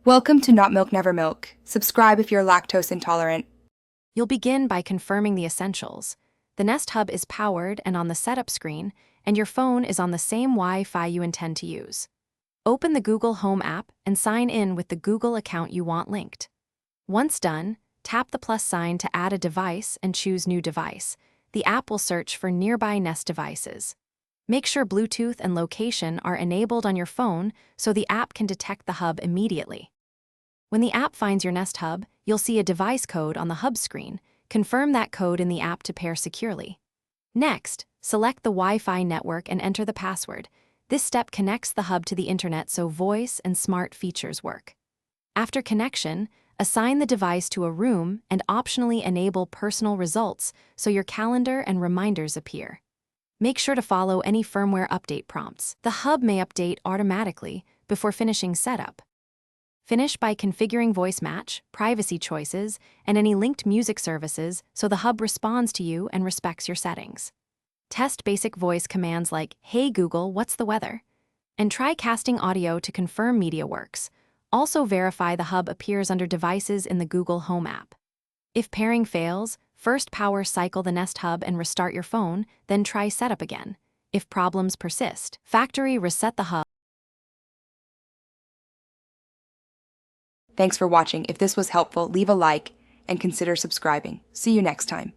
Welcome to Not Milk Never Milk. Subscribe if you're lactose intolerant. You'll begin by confirming the essentials. The Nest Hub is powered and on the setup screen, and your phone is on the same Wi-Fi you intend to use. Open the Google Home app and sign in with the Google account you want linked. Once done, tap the plus sign to add a device and choose New Device. The app will search for nearby Nest devices. Make sure Bluetooth and location are enabled on your phone so the app can detect the hub immediately. When the app finds your Nest Hub, you'll see a device code on the hub screen. Confirm that code in the app to pair securely. Next, select the Wi-Fi network and enter the password. This step connects the hub to the internet so voice and smart features work. After connection, assign the device to a room and optionally enable personal results so your calendar and reminders appear. Make sure to follow any firmware update prompts. The hub may update automatically before finishing setup. Finish by configuring voice match, privacy choices, and any linked music services so the hub responds to you and respects your settings. Test basic voice commands like, "Hey Google, what's the weather?" And try casting audio to confirm media works. Also verify the hub appears under devices in the Google Home app. If pairing fails, first power cycle the Nest Hub and restart your phone, then try setup again. If problems persist, factory reset the hub. Thanks for watching. If this was helpful, leave a like and consider subscribing. See you next time.